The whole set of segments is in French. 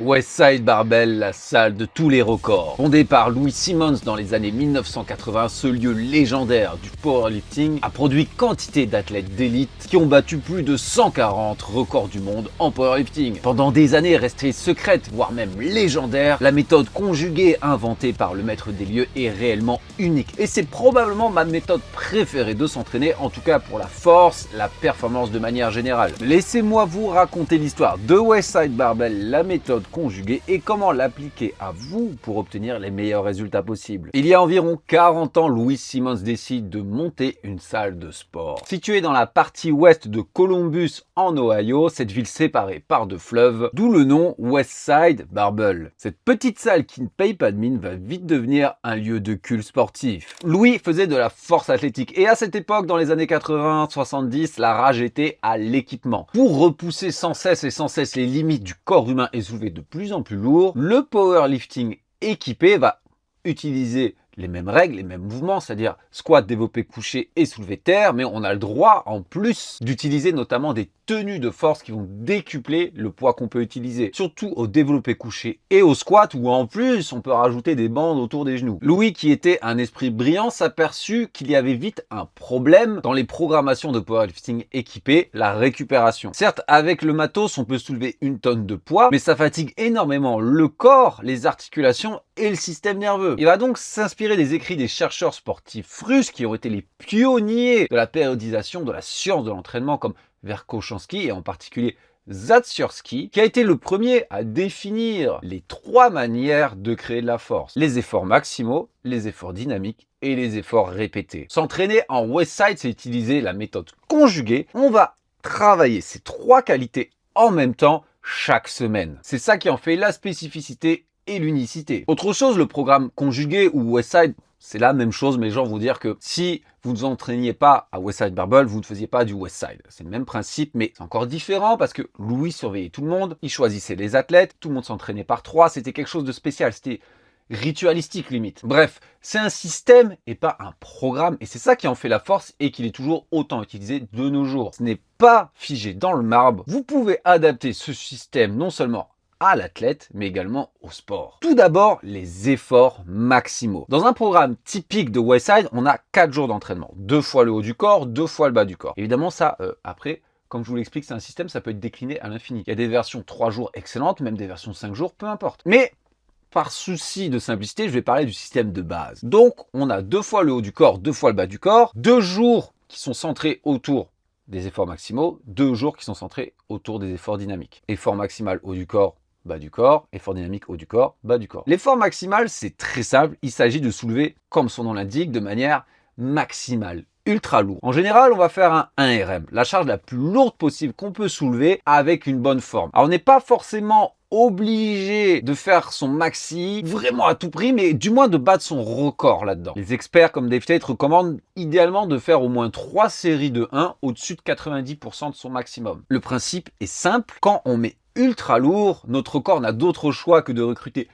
Westside Barbell, la salle de tous les records. Fondée par Louis Simmons dans les années 1980, ce lieu légendaire du powerlifting a produit quantité d'athlètes d'élite qui ont battu plus de 140 records du monde en powerlifting. Pendant des années restée secrète, voire même légendaire, la méthode conjuguée inventée par le maître des lieux est réellement unique. Et c'est probablement ma méthode préférée de s'entraîner, en tout cas pour la force, la performance de manière générale. Laissez-moi vous raconter l'histoire de Westside Barbell, la méthode conjuguée et comment l'appliquer à vous pour obtenir les meilleurs résultats possibles. Il y a environ 40 ans, Louis Simmons décide de monter une salle de sport. Située dans la partie ouest de Columbus en Ohio, cette ville séparée par deux fleuves, d'où le nom Westside Barbell. Cette petite salle qui ne paye pas de mine va vite devenir un lieu de culte sportif. Louis faisait de la force athlétique et à cette époque, dans les années 80-70, la rage était à l'équipement. Pour repousser sans cesse les limites du corps humain et soulever de plus en plus lourd, le powerlifting équipé va utiliser les mêmes règles, les mêmes mouvements, c'est-à-dire squat, développé couché et soulevé terre, mais on a le droit en plus d'utiliser notamment des tenues de force qui vont décupler le poids qu'on peut utiliser, surtout au développé couché et au squat où en plus on peut rajouter des bandes autour des genoux. Louis, qui était un esprit brillant, s'aperçut qu'il y avait vite un problème dans les programmations de powerlifting équipé, la récupération. Certes, avec le matos, on peut soulever une tonne de poids, mais ça fatigue énormément le corps, les articulations et le système nerveux. Il va donc s'inspirer des écrits des chercheurs sportifs russes qui ont été les pionniers de la périodisation de la science de l'entraînement comme Verkhoshansky et en particulier Zatsiorsky, qui a été le premier à définir les trois manières de créer de la force. Les efforts maximaux, les efforts dynamiques et les efforts répétés. S'entraîner en Westside, c'est utiliser la méthode conjuguée. On va travailler ces trois qualités en même temps chaque semaine. C'est ça qui en fait la spécificité et l'unicité. Autre chose, le programme conjugué ou Westside, c'est la même chose, mais les gens vont dire que si vous ne vous entraîniez pas à Westside Barbell, vous ne faisiez pas du Westside. C'est le même principe, mais c'est encore différent parce que Louis surveillait tout le monde, il choisissait les athlètes, tout le monde s'entraînait par trois, c'était quelque chose de spécial, c'était ritualistique limite. Bref, c'est un système et pas un programme, et c'est ça qui en fait la force et qu'il est toujours autant utilisé de nos jours. Ce n'est pas figé dans le marbre, vous pouvez adapter ce système non seulement à l'athlète, mais également au sport. Tout d'abord, les efforts maximaux. Dans un programme typique de Westside, on a 4 jours d'entraînement. 2 fois le haut du corps, 2 fois le bas du corps. Évidemment, ça, après, comme je vous l'explique, c'est un système, ça peut être décliné à l'infini. Il y a des versions 3 jours excellentes, même des versions 5 jours, peu importe. Mais par souci de simplicité, je vais parler du système de base. Donc, on a 2 fois le haut du corps, 2 fois le bas du corps, 2 jours qui sont centrés autour des efforts maximaux, 2 jours qui sont centrés autour des efforts dynamiques. Effort maximal haut du corps, bas du corps, effort dynamique haut du corps, bas du corps. L'effort maximal, c'est très simple, il s'agit de soulever, comme son nom l'indique, de manière maximale, ultra lourd. En général, on va faire un 1RM, la charge la plus lourde possible qu'on peut soulever avec une bonne forme. Alors, on n'est pas forcément obligé de faire son maxi vraiment à tout prix, mais du moins de battre son record là-dedans. Les experts comme Dave Tate recommandent idéalement de faire au moins 3 séries de 1 au-dessus de 90% de son maximum. Le principe est simple, quand on met ultra lourd, notre corps n'a d'autre choix que de recruter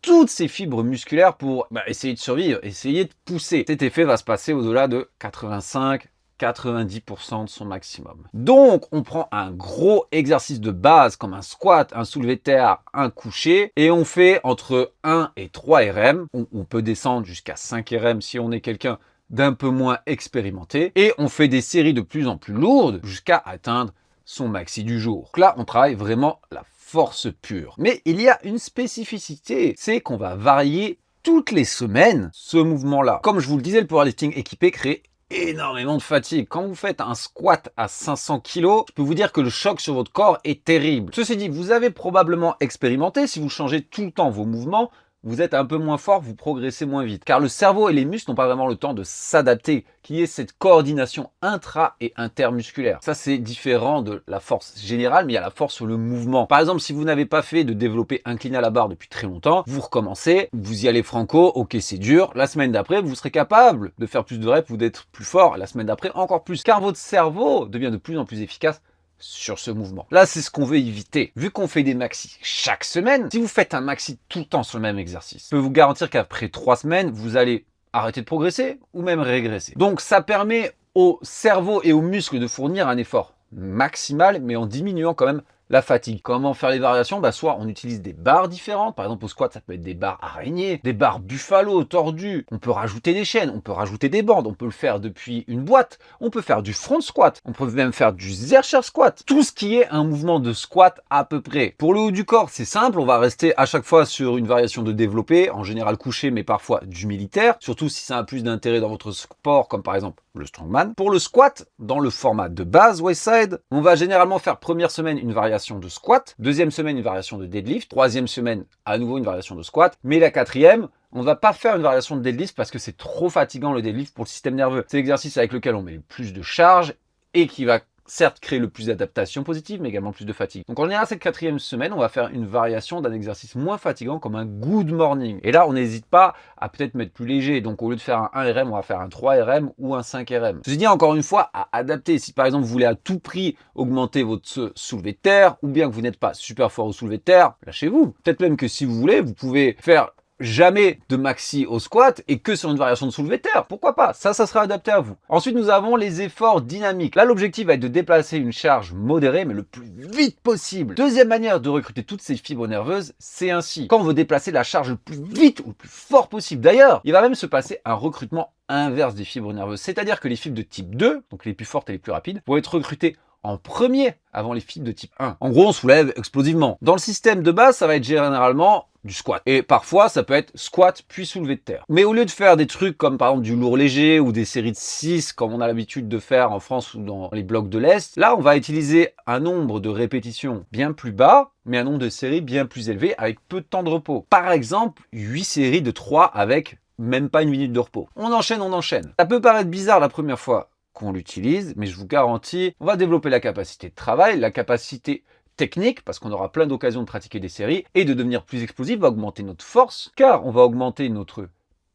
toutes ses fibres musculaires pour essayer de survivre, essayer de pousser. Cet effet va se passer au-delà de 85-90% de son maximum. Donc, on prend un gros exercice de base comme un squat, un soulevé de terre, un couché, et on fait entre 1 et 3 RM. On peut descendre jusqu'à 5 RM si on est quelqu'un d'un peu moins expérimenté, et on fait des séries de plus en plus lourdes jusqu'à atteindre son maxi du jour. Donc là, on travaille vraiment la force pure. Mais il y a une spécificité, c'est qu'on va varier toutes les semaines ce mouvement-là. Comme je vous le disais, le powerlifting équipé crée énormément de fatigue. Quand vous faites un squat à 500 kg, je peux vous dire que le choc sur votre corps est terrible. Ceci dit, vous avez probablement expérimenté, si vous changez tout le temps vos mouvements, vous êtes un peu moins fort, vous progressez moins vite. Car le cerveau et les muscles n'ont pas vraiment le temps de s'adapter, qu'il y ait cette coordination intra- et intermusculaire. Ça, c'est différent de la force générale, mais il y a la force sur le mouvement. Par exemple, si vous n'avez pas fait de développé incliné à la barre depuis très longtemps, vous recommencez, vous y allez franco, ok, c'est dur. La semaine d'après, vous serez capable de faire plus de reps ou d'être plus fort. La semaine d'après, encore plus. Car votre cerveau devient de plus en plus efficace sur ce mouvement. Là, c'est ce qu'on veut éviter. Vu qu'on fait des maxis chaque semaine, si vous faites un maxi tout le temps sur le même exercice, je peux vous garantir qu'après 3 semaines, vous allez arrêter de progresser ou même régresser. Donc, ça permet au cerveau et aux muscles de fournir un effort maximal, mais en diminuant quand même la fatigue. Comment faire les variations? Soit on utilise des barres différentes. Par exemple, au squat, ça peut être des barres araignées, des barres buffalo, tordues. On peut rajouter des chaînes, on peut rajouter des bandes. On peut le faire depuis une boîte. On peut faire du front squat. On peut même faire du Zercher squat. Tout ce qui est un mouvement de squat à peu près. Pour le haut du corps, c'est simple. On va rester à chaque fois sur une variation de développé, en général couché, mais parfois du militaire. Surtout si ça a plus d'intérêt dans votre sport, comme par exemple le strongman. Pour le squat, dans le format de base Westside, on va généralement faire première semaine une variation de squat, deuxième semaine une variation de deadlift, troisième semaine à nouveau une variation de squat, mais la quatrième, on ne va pas faire une variation de deadlift parce que c'est trop fatigant le deadlift pour le système nerveux. C'est l'exercice avec lequel on met le plus de charge et qui va certes créer le plus d'adaptation positive, mais également plus de fatigue. Donc en général, cette quatrième semaine, on va faire une variation d'un exercice moins fatigant comme un good morning. Et là, on n'hésite pas à peut-être mettre plus léger. Donc au lieu de faire un 1 RM, on va faire un 3 RM ou un 5 RM. Ceci dit, encore une fois, à adapter. Si par exemple, vous voulez à tout prix augmenter votre soulevé de terre, ou bien que vous n'êtes pas super fort au soulevé de terre, lâchez-vous. Peut-être même que si vous voulez, vous pouvez faire jamais de maxi au squat et que sur une variation de soulevé de terre. Pourquoi pas? Ça sera adapté à vous. Ensuite, nous avons les efforts dynamiques. Là, l'objectif va être de déplacer une charge modérée, mais le plus vite possible. Deuxième manière de recruter toutes ces fibres nerveuses, c'est ainsi. Quand on veut déplacer la charge le plus vite ou le plus fort possible. D'ailleurs, il va même se passer un recrutement inverse des fibres nerveuses. C'est-à-dire que les fibres de type 2, donc les plus fortes et les plus rapides, vont être recrutées en premier avant les fibres de type 1. En gros, on soulève explosivement. Dans le système de base, ça va être généralement du squat. Et parfois, ça peut être squat puis soulevé de terre. Mais au lieu de faire des trucs comme par exemple du lourd léger ou des séries de 6 comme on a l'habitude de faire en France ou dans les blocs de l'Est, là, on va utiliser un nombre de répétitions bien plus bas, mais un nombre de séries bien plus élevé avec peu de temps de repos. Par exemple, 8 séries de 3 avec même pas une minute de repos. On enchaîne, on enchaîne. Ça peut paraître bizarre la première fois qu'on l'utilise, mais je vous garantis, on va développer la capacité de travail, la capacité technique, parce qu'on aura plein d'occasions de pratiquer des séries, et de devenir plus explosif, va augmenter notre force, car on va augmenter notre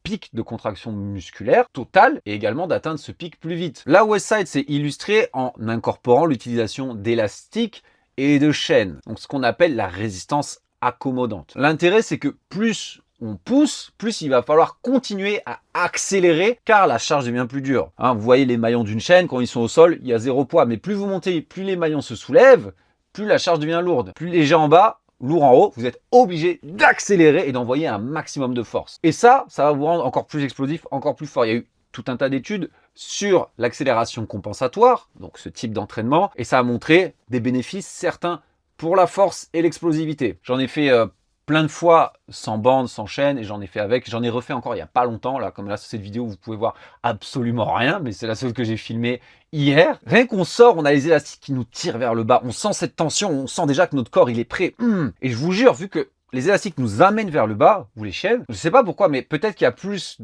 pic de contraction musculaire totale, et également d'atteindre ce pic plus vite. La Westside s'est illustrée en incorporant l'utilisation d'élastiques et de chaînes, donc ce qu'on appelle la résistance accommodante. L'intérêt, c'est que plus on pousse, plus il va falloir continuer à accélérer car la charge devient plus dure. Vous voyez les maillons d'une chaîne, quand ils sont au sol, il y a 0 poids. Mais plus vous montez, plus les maillons se soulèvent, plus la charge devient lourde. Plus léger en bas, lourd en haut, vous êtes obligé d'accélérer et d'envoyer un maximum de force. Et ça va vous rendre encore plus explosif, encore plus fort. Il y a eu tout un tas d'études sur l'accélération compensatoire, donc ce type d'entraînement, et ça a montré des bénéfices certains pour la force et l'explosivité. J'en ai fait plein de fois sans bande, sans chaîne, et j'en ai fait avec. J'en ai refait encore il n'y a pas longtemps, là, comme là sur cette vidéo, vous pouvez voir absolument rien, mais c'est la seule que j'ai filmée hier. Rien qu'on sort, on a les élastiques qui nous tirent vers le bas. On sent cette tension, on sent déjà que notre corps, il est prêt. Et je vous jure, vu que les élastiques nous amènent vers le bas, ou les chaînes, je ne sais pas pourquoi, mais peut-être qu'il y a plus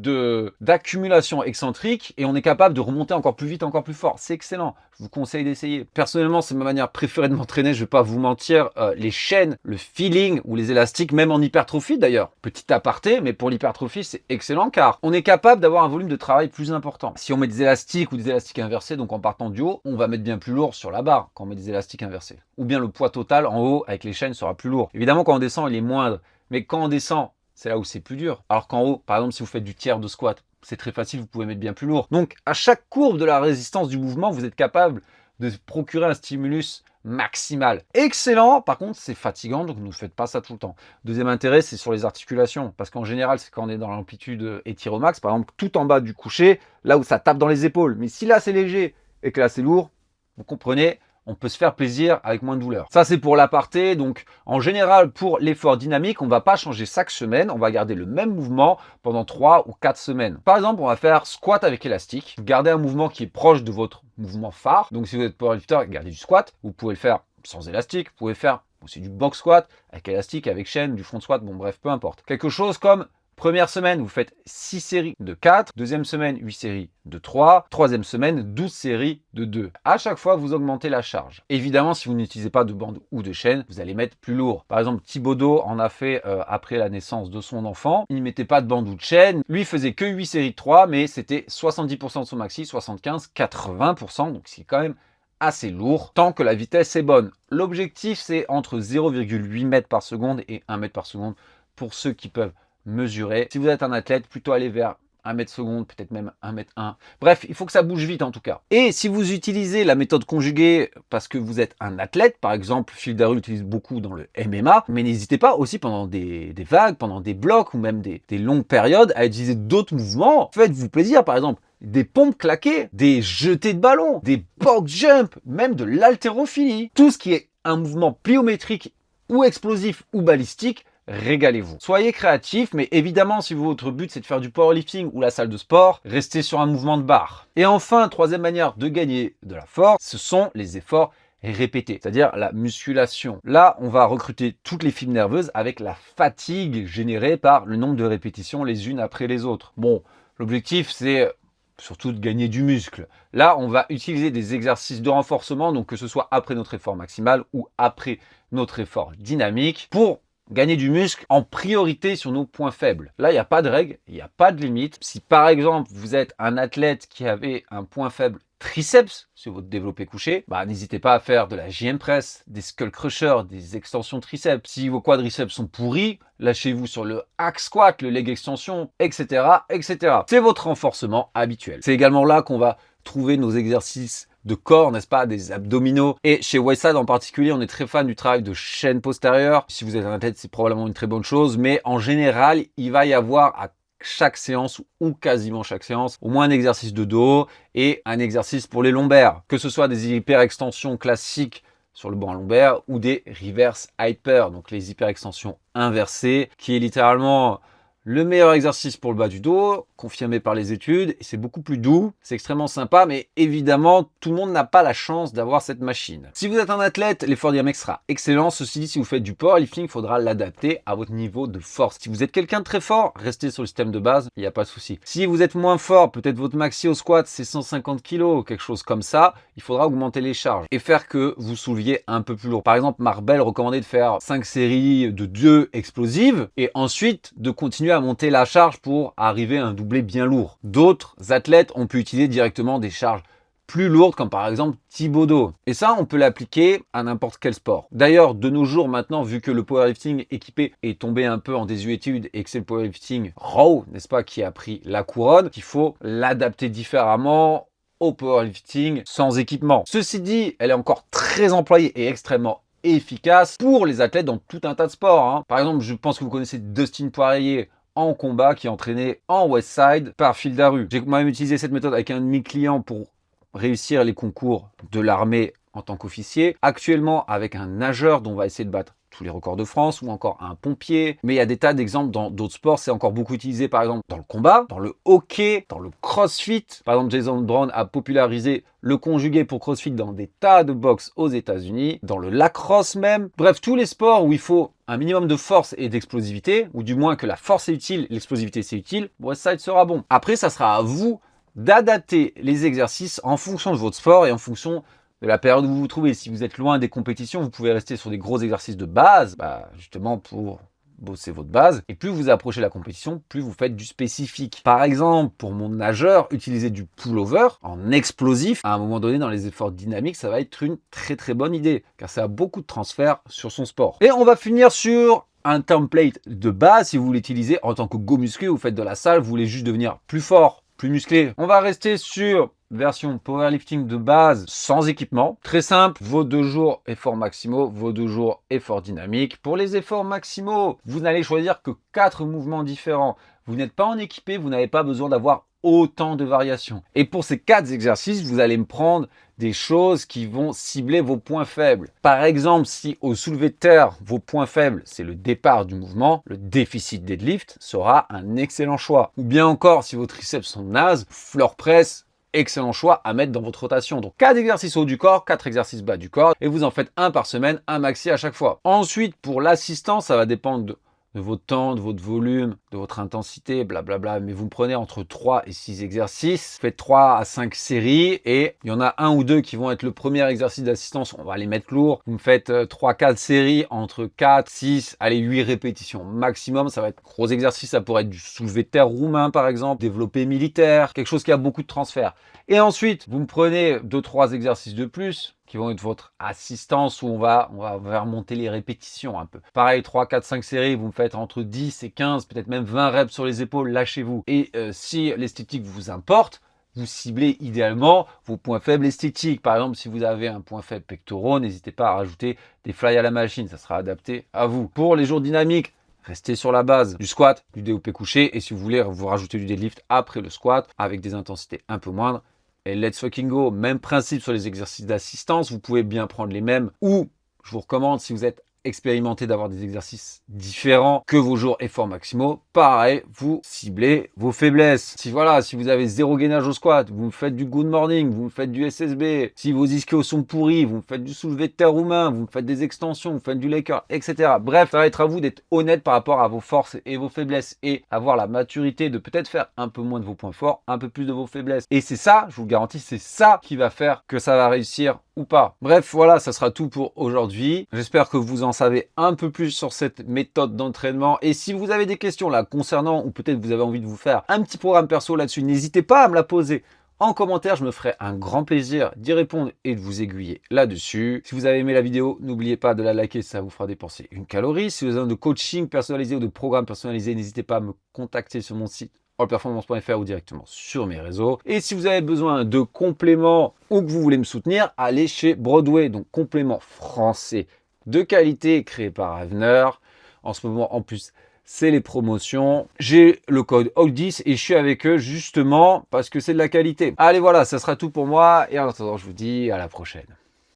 d'accumulation excentrique et on est capable de remonter encore plus vite, encore plus fort. C'est excellent, je vous conseille d'essayer. Personnellement, c'est ma manière préférée de m'entraîner, je ne vais pas vous mentir. Les chaînes, le feeling ou les élastiques, même en hypertrophie d'ailleurs. Petit aparté, mais pour l'hypertrophie, c'est excellent car on est capable d'avoir un volume de travail plus important. Si on met des élastiques ou des élastiques inversés, donc en partant du haut, on va mettre bien plus lourd sur la barre quand on met des élastiques inversés. Ou bien le poids total en haut avec les chaînes sera plus lourd. Évidemment, quand on descend, il est moindre. Mais quand on descend, c'est là où c'est plus dur. Alors qu'en haut, par exemple, si vous faites du tiers de squat, c'est très facile, vous pouvez mettre bien plus lourd. Donc, à chaque courbe de la résistance du mouvement, vous êtes capable de procurer un stimulus maximal. Excellent, par contre, c'est fatigant, donc ne faites pas ça tout le temps. Deuxième intérêt, c'est sur les articulations, parce qu'en général, c'est quand on est dans l'amplitude éthyromax, par exemple, tout en bas du coucher, là où ça tape dans les épaules. Mais si là, c'est léger et que là, c'est lourd, vous comprenez, on peut se faire plaisir avec moins de douleur. Ça, c'est pour l'aparté. Donc, en général, pour l'effort dynamique, on ne va pas changer chaque semaine. On va garder le même mouvement pendant 3 ou 4 semaines. Par exemple, on va faire squat avec élastique. Gardez un mouvement qui est proche de votre mouvement phare. Donc, si vous êtes powerlifter, gardez du squat. Vous pouvez le faire sans élastique. Vous pouvez faire aussi du box squat avec élastique, avec chaîne, du front squat. Bon, bref, peu importe. Quelque chose comme première semaine, vous faites 6 séries de 4. Deuxième semaine, 8 séries de 3. Troisième semaine, 12 séries de 2. À chaque fois, vous augmentez la charge. Évidemment, si vous n'utilisez pas de bande ou de chaîne, vous allez mettre plus lourd. Par exemple, Thibaudot en a fait après la naissance de son enfant. Il ne mettait pas de bande ou de chaîne. Lui, il faisait que 8 séries de 3, mais c'était 70% de son maxi, 75, 80%. Donc, c'est quand même assez lourd, tant que la vitesse est bonne. L'objectif, c'est entre 0,8 mètres par seconde et 1 mètre par seconde pour ceux qui peuvent mesurer. Si vous êtes un athlète, plutôt aller vers 1 mètre seconde, peut-être même 1 m 1. Bref, il faut que ça bouge vite en tout cas. Et si vous utilisez la méthode conjuguée parce que vous êtes un athlète, par exemple, Phil Daru l'utilise beaucoup dans le MMA, mais n'hésitez pas aussi pendant des vagues, pendant des blocs ou même des longues périodes à utiliser d'autres mouvements. Faites-vous plaisir, par exemple, des pompes claquées, des jetés de ballon, des box jump, même de l'haltérophilie. Tout ce qui est un mouvement pliométrique ou explosif ou balistique, régalez-vous. Soyez créatifs, mais évidemment, si votre but c'est de faire du powerlifting ou la salle de sport, restez sur un mouvement de barre. Et enfin, troisième manière de gagner de la force, ce sont les efforts répétés, c'est-à-dire la musculation. Là, on va recruter toutes les fibres nerveuses avec la fatigue générée par le nombre de répétitions les unes après les autres. Bon, l'objectif c'est surtout de gagner du muscle. Là, on va utiliser des exercices de renforcement, donc que ce soit après notre effort maximal ou après notre effort dynamique, pour gagner du muscle en priorité sur nos points faibles. Là, il n'y a pas de règle, il n'y a pas de limite. Si par exemple, vous êtes un athlète qui avait un point faible triceps sur votre développé couché, n'hésitez pas à faire de la JM press, des skull crushers, des extensions triceps. Si vos quadriceps sont pourris, lâchez-vous sur le hack squat, le leg extension, etc., etc. C'est votre renforcement habituel. C'est également là qu'on va trouver nos exercices de corps, n'est-ce pas, des abdominaux. Et chez Westside en particulier, on est très fan du travail de chaîne postérieure. Si vous êtes un athlète, c'est probablement une très bonne chose, mais en général, il va y avoir à chaque séance ou quasiment chaque séance, au moins un exercice de dos et un exercice pour les lombaires, que ce soit des hyperextensions classiques sur le banc lombaire ou des reverse hyper, donc les hyperextensions inversées, qui est littéralement le meilleur exercice pour le bas du dos, confirmé par les études, et c'est beaucoup plus doux, c'est extrêmement sympa, mais évidemment, tout le monde n'a pas la chance d'avoir cette machine. Si vous êtes un athlète, l'effort dynamique sera excellent. Ceci dit, si vous faites du powerlifting, il faudra l'adapter à votre niveau de force. Si vous êtes quelqu'un de très fort, restez sur le système de base, il n'y a pas de souci. Si vous êtes moins fort, peut-être votre maxi au squat, c'est 150 kg, quelque chose comme ça, il faudra augmenter les charges et faire que vous souleviez un peu plus lourd. Par exemple, Marbell recommandait de faire 5 séries de 2 explosives et ensuite de continuer à monter la charge pour arriver à un doublé bien lourd. D'autres athlètes ont pu utiliser directement des charges plus lourdes, comme par exemple Thibaudot. Et ça, on peut l'appliquer à n'importe quel sport. D'ailleurs, de nos jours maintenant, vu que le powerlifting équipé est tombé un peu en désuétude et que c'est le powerlifting raw, n'est-ce pas, qui a pris la couronne, qu'il faut l'adapter différemment au powerlifting sans équipement. Ceci dit, elle est encore très employée et extrêmement efficace pour les athlètes dans tout un tas de sports. Par exemple, je pense que vous connaissez Dustin Poirier en combat qui est entraîné en Westside par Phil Daru. J'ai moi-même utilisé cette méthode avec un de mes clients pour réussir les concours de l'armée en tant qu'officier. Actuellement, avec un nageur dont on va essayer de battre tous les records de France, ou encore un pompier. Mais il y a des tas d'exemples dans d'autres sports. C'est encore beaucoup utilisé, par exemple, dans le combat, dans le hockey, dans le crossfit. Par exemple, Jason Brown a popularisé le conjugué pour crossfit dans des tas de boxe aux États-Unis, dans le lacrosse même. Bref, tous les sports où il faut un minimum de force et d'explosivité, ou du moins que la force est utile, l'explosivité c'est utile, Westside sera bon. Après, ça sera à vous d'adapter les exercices en fonction de votre sport et en fonction de la période où vous vous trouvez. Si vous êtes loin des compétitions, vous pouvez rester sur des gros exercices de base, justement pour bosser votre base. Et plus vous approchez la compétition, plus vous faites du spécifique. Par exemple, pour mon nageur, utiliser du pullover en explosif, à un moment donné dans les efforts dynamiques, ça va être une très très bonne idée, car ça a beaucoup de transfert sur son sport. Et on va finir sur un template de base. Si vous l'utilisez en tant que go muscu, vous faites de la salle, vous voulez juste devenir plus fort, plus musclé. On va rester sur version powerlifting de base sans équipement. Très simple, vos 2 jours efforts maximaux, vos 2 jours efforts dynamiques. Pour les efforts maximaux, vous n'allez choisir que 4 mouvements différents. Vous n'êtes pas en équipé, vous n'avez pas besoin d'avoir autant de variations. Et pour ces 4 exercices, vous allez me prendre des choses qui vont cibler vos points faibles. Par exemple, si au soulevé de terre, vos points faibles, c'est le départ du mouvement, le déficit deadlift sera un excellent choix. Ou bien encore, si vos triceps sont nazes, floor press, excellent choix à mettre dans votre rotation. Donc 4 exercices haut du corps, 4 exercices bas du corps, et vous en faites un par semaine, un maxi à chaque fois. Ensuite, pour l'assistance, ça va dépendre de votre temps, de votre volume, de votre intensité, blablabla. Mais vous prenez entre 3 et 6 exercices, faites 3 à 5 séries et il y en a un ou deux qui vont être le premier exercice d'assistance. On va les mettre lourds. Vous me faites 3-4 séries entre 4, 6, allez 8 répétitions maximum. Ça va être gros exercice. Ça pourrait être du soulevé de terre roumain par exemple, développé militaire, quelque chose qui a beaucoup de transfert. Et ensuite, vous me prenez 2-3 exercices de plus qui vont être votre assistance où on va remonter les répétitions un peu. Pareil, 3, 4, 5 séries, vous me faites entre 10 et 15, peut-être même 20 reps sur les épaules, lâchez-vous. Et si l'esthétique vous importe, vous ciblez idéalement vos points faibles esthétiques. Par exemple, si vous avez un point faible pectoraux, n'hésitez pas à rajouter des fly à la machine, ça sera adapté à vous. Pour les jours dynamiques, restez sur la base du squat, du développé couché, et si vous voulez vous rajouter du deadlift après le squat avec des intensités un peu moindres, et let's fucking go. Même principe sur les exercices d'assistance, vous pouvez bien prendre les mêmes, ou je vous recommande, si vous êtes expérimenter d'avoir des exercices différents que vos jours efforts maximaux. Pareil, vous ciblez vos faiblesses. Si vous avez zéro gainage au squat, vous faites du good morning, vous faites du SSB. Si vos ischios sont pourris, vous faites du soulevé de terre roumain, vous faites des extensions, vous faites du leg curl, etc. Bref, ça va être à vous d'être honnête par rapport à vos forces et vos faiblesses et avoir la maturité de peut-être faire un peu moins de vos points forts, un peu plus de vos faiblesses. Et c'est ça, je vous le garantis, c'est ça qui va faire que ça va réussir ou pas. Bref, voilà, ça sera tout pour aujourd'hui. J'espère que vous en savez un peu plus sur cette méthode d'entraînement. Et si vous avez des questions là concernant, ou peut-être vous avez envie de vous faire un petit programme perso là-dessus, n'hésitez pas à me la poser en commentaire. Je me ferai un grand plaisir d'y répondre et de vous aiguiller là-dessus. Si vous avez aimé la vidéo, n'oubliez pas de la liker, ça vous fera dépenser une calorie. Si vous avez besoin de coaching personnalisé ou de programme personnalisé, n'hésitez pas à me contacter sur mon site allperformance.fr ou directement sur mes réseaux. Et si vous avez besoin de compléments ou que vous voulez me soutenir, allez chez Broadway, donc complément français de qualité créé par Avenir. En ce moment, en plus, c'est les promotions. J'ai le code HAWK10 et je suis avec eux justement parce que c'est de la qualité. Allez, voilà, ça sera tout pour moi. Et en attendant, je vous dis à la prochaine.